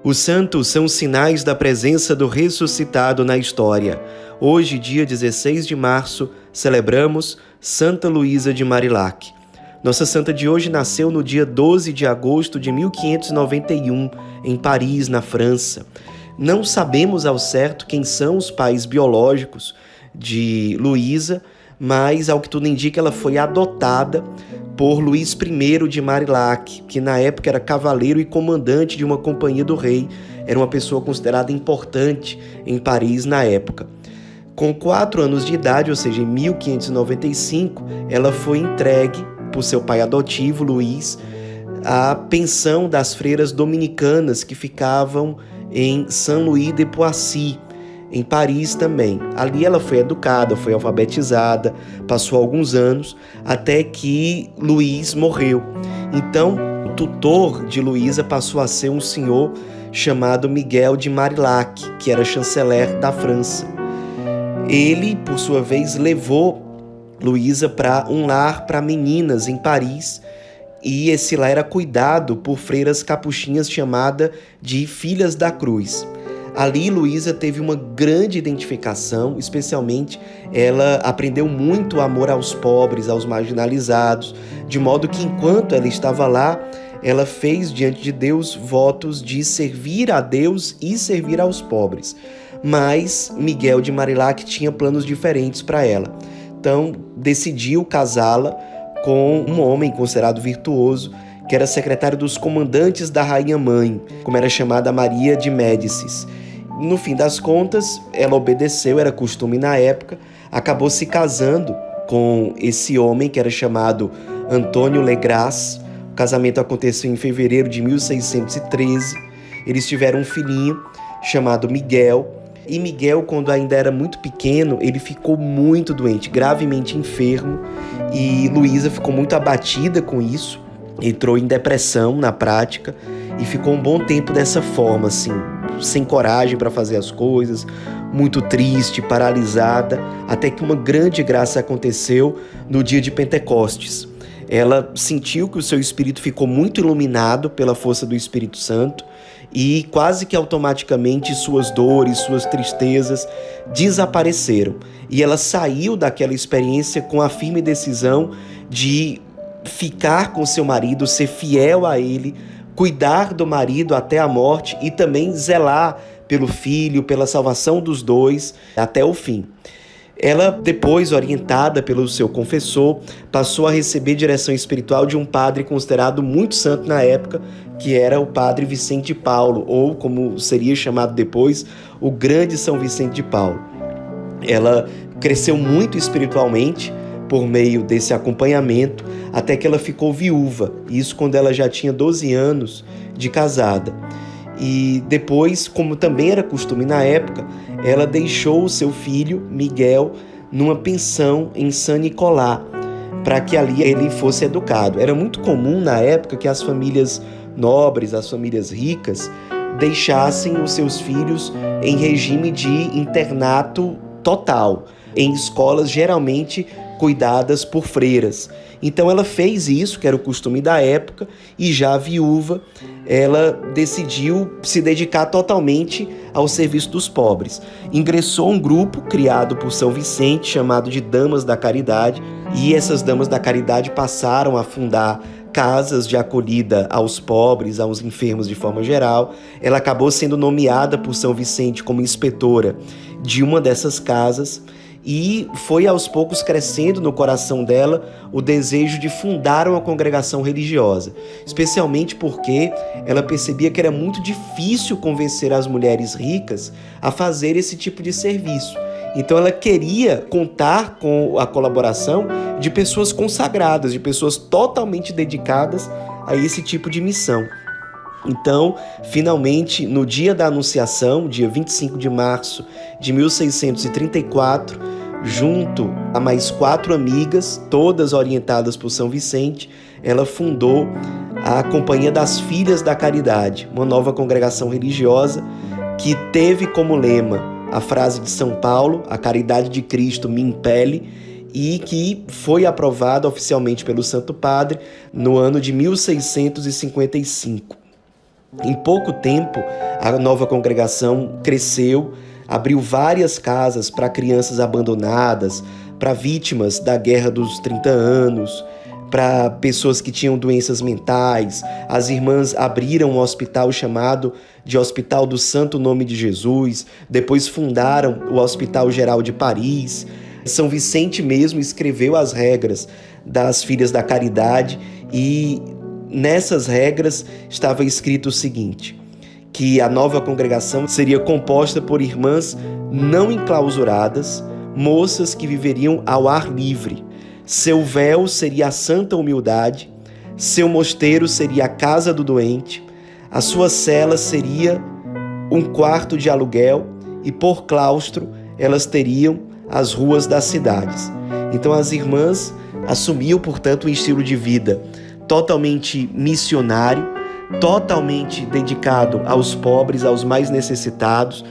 Os santos são sinais da presença do ressuscitado na história. Hoje, dia 16 de março, celebramos Santa Luísa de Marillac. Nossa santa de hoje nasceu no dia 12 de agosto de 1591, em Paris, na França. Não sabemos ao certo quem são os pais biológicos de Luísa, mas, ao que tudo indica, ela foi adotada por Luís I de Marillac, que na época era cavaleiro e comandante de uma companhia do rei. Era uma pessoa considerada importante em Paris na época. Com 4 anos de idade, ou seja, em 1595, ela foi entregue por seu pai adotivo, Luís, à pensão das freiras dominicanas que ficavam em Saint-Louis-de-Poissy, em Paris também. Ali ela foi educada, foi alfabetizada, passou alguns anos, até que Luís morreu. Então, o tutor de Luísa passou a ser um senhor chamado Miguel de Marillac, que era chanceler da França. Ele, por sua vez, levou Luísa para um lar para meninas em Paris, e esse lar era cuidado por freiras capuchinhas chamada de Filhas da Cruz. Ali, Luísa teve uma grande identificação, especialmente ela aprendeu muito o amor aos pobres, aos marginalizados, de modo que enquanto ela estava lá, ela fez diante de Deus votos de servir a Deus e servir aos pobres. Mas Miguel de Marillac tinha planos diferentes para ela. Então, decidiu casá-la com um homem considerado virtuoso, que era secretário dos comandantes da Rainha Mãe, como era chamada Maria de Médicis. No fim das contas, ela obedeceu, era costume na época, acabou se casando com esse homem que era chamado Antônio Legras. O casamento aconteceu em fevereiro de 1613. Eles tiveram um filhinho chamado Miguel. E Miguel, quando ainda era muito pequeno, ele ficou muito doente, gravemente enfermo. E Luísa ficou muito abatida com isso, entrou em depressão na prática e ficou um bom tempo dessa forma, assim, sem coragem para fazer as coisas, muito triste, paralisada, até que uma grande graça aconteceu no dia de Pentecostes. Ela sentiu que o seu espírito ficou muito iluminado pela força do Espírito Santo e quase que automaticamente suas dores, suas tristezas desapareceram. E ela saiu daquela experiência com a firme decisão de ficar com seu marido, ser fiel a ele, cuidar do marido até a morte e também zelar pelo filho, pela salvação dos dois até o fim. Ela, depois, orientada pelo seu confessor, passou a receber direção espiritual de um padre considerado muito santo na época, que era o padre Vicente de Paulo, ou como seria chamado depois, o grande São Vicente de Paulo. Ela cresceu muito espiritualmente por meio desse acompanhamento, até que ela ficou viúva, isso quando ela já tinha 12 anos de casada. E depois, como também era costume na época, ela deixou o seu filho, Miguel, numa pensão em Saint-Nicolas, para que ali ele fosse educado. Era muito comum na época que as famílias nobres, as famílias ricas, deixassem os seus filhos em regime de internato total, em escolas geralmente cuidadas por freiras. Então ela fez isso, que era o costume da época, e já viúva, ela decidiu se dedicar totalmente ao serviço dos pobres. Ingressou um grupo criado por São Vicente, chamado de Damas da Caridade, e essas Damas da Caridade passaram a fundar casas de acolhida aos pobres, aos enfermos de forma geral. Ela acabou sendo nomeada por São Vicente como inspetora de uma dessas casas, e foi aos poucos crescendo no coração dela o desejo de fundar uma congregação religiosa, especialmente porque ela percebia que era muito difícil convencer as mulheres ricas a fazer esse tipo de serviço. Então ela queria contar com a colaboração de pessoas consagradas, de pessoas totalmente dedicadas a esse tipo de missão. Então, finalmente, no dia da Anunciação, dia 25 de março de 1634, junto a mais 4 amigas, todas orientadas por São Vicente, ela fundou a Companhia das Filhas da Caridade, uma nova congregação religiosa que teve como lema a frase de São Paulo, a caridade de Cristo me impele, e que foi aprovada oficialmente pelo Santo Padre no ano de 1655. Em pouco tempo, a nova congregação cresceu, abriu várias casas para crianças abandonadas, para vítimas da Guerra dos 30 anos, para pessoas que tinham doenças mentais. As irmãs abriram um hospital chamado de Hospital do Santo Nome de Jesus, depois fundaram o Hospital Geral de Paris. São Vicente mesmo escreveu as regras das Filhas da Caridade e nessas regras estava escrito o seguinte, que a nova congregação seria composta por irmãs não enclausuradas, moças que viveriam ao ar livre. Seu véu seria a santa humildade, seu mosteiro seria a casa do doente, a sua cela seria um quarto de aluguel e por claustro elas teriam as ruas das cidades. Então as irmãs assumiam, portanto, um estilo de vida totalmente missionário, totalmente dedicado aos pobres, aos mais necessitados.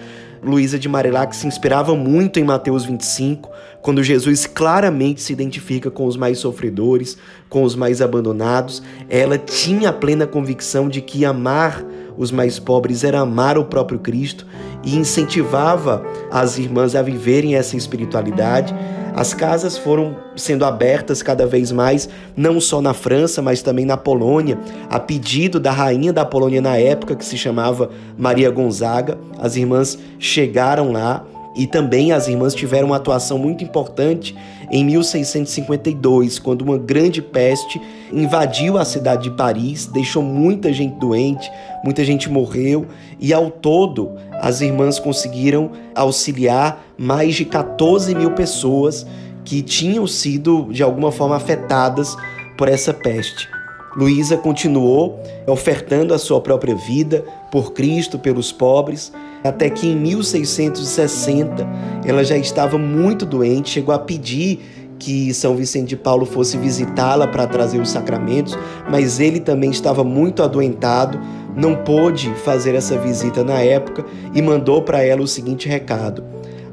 Luísa de Marilac se inspirava muito em Mateus 25, quando Jesus claramente se identifica com os mais sofredores, com os mais abandonados. Ela tinha a plena convicção de que amar os mais pobres era amar o próprio Cristo e incentivava as irmãs a viverem essa espiritualidade. As casas foram sendo abertas cada vez mais, não só na França, mas também na Polônia, a pedido da rainha da Polônia na época, que se chamava Maria Gonzaga. As irmãs chegaram lá e também as irmãs tiveram uma atuação muito importante em 1652, quando uma grande peste invadiu a cidade de Paris, deixou muita gente doente, muita gente morreu e ao todo as irmãs conseguiram auxiliar mais de 14 mil pessoas que tinham sido de alguma forma afetadas por essa peste. Luísa continuou ofertando a sua própria vida por Cristo, pelos pobres, até que em 1660 ela já estava muito doente, chegou a pedir que São Vicente de Paulo fosse visitá-la para trazer os sacramentos, mas ele também estava muito adoentado, não pôde fazer essa visita na época e mandou para ela o seguinte recado: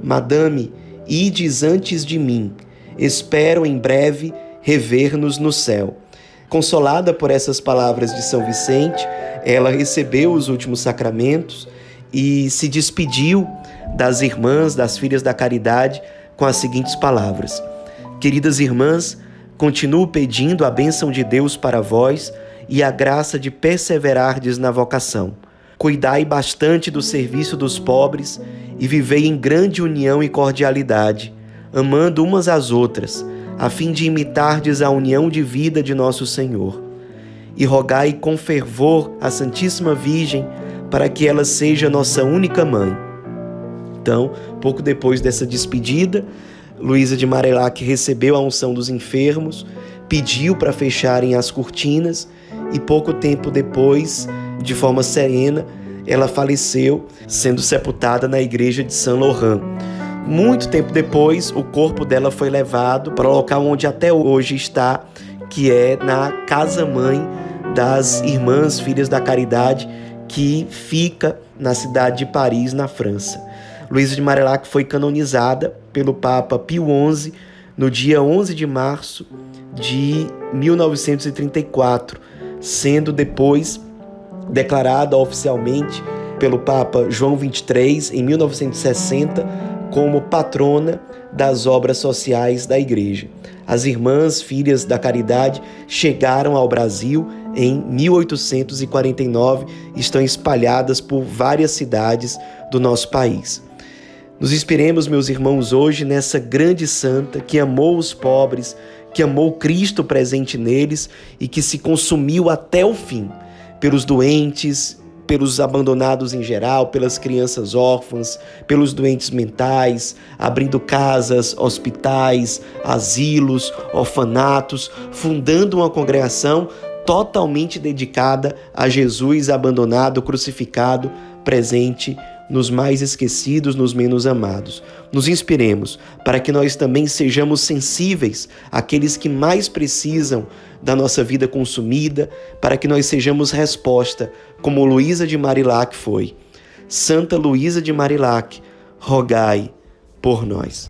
Madame, ides antes de mim, espero em breve rever-nos no céu. Consolada por essas palavras de São Vicente, ela recebeu os últimos sacramentos e se despediu das irmãs, das Filhas da Caridade, com as seguintes palavras: Queridas irmãs, continuo pedindo a bênção de Deus para vós e a graça de perseverardes na vocação. Cuidai bastante do serviço dos pobres e vivei em grande união e cordialidade, amando umas às outras, a fim de imitardes a união de vida de nosso Senhor. E rogai com fervor a Santíssima Virgem para que ela seja nossa única mãe. Então, pouco depois dessa despedida, Luísa de Marilac recebeu a unção dos enfermos, pediu para fecharem as cortinas e pouco tempo depois, de forma serena, ela faleceu, sendo sepultada na igreja de Saint-Laurent. Muito tempo depois, o corpo dela foi levado para o local onde até hoje está, que é na casa-mãe das Irmãs Filhas da Caridade, que fica na cidade de Paris, na França. Luísa de Marilac foi canonizada pelo Papa Pio XI no dia 11 de março de 1934, sendo depois declarada oficialmente pelo Papa João XXIII em 1960 como patrona das obras sociais da Igreja. As Irmãs Filhas da Caridade chegaram ao Brasil em 1849 e estão espalhadas por várias cidades do nosso país. Nos inspiremos, meus irmãos, hoje nessa grande santa que amou os pobres, que amou Cristo presente neles e que se consumiu até o fim pelos doentes, pelos abandonados em geral, pelas crianças órfãs, pelos doentes mentais, abrindo casas, hospitais, asilos, orfanatos, fundando uma congregação totalmente dedicada a Jesus abandonado, crucificado, presente nos mais esquecidos, nos menos amados. Nos inspiremos para que nós também sejamos sensíveis àqueles que mais precisam da nossa vida consumida, para que nós sejamos resposta, como Luísa de Marilac foi. Santa Luísa de Marilac, rogai por nós.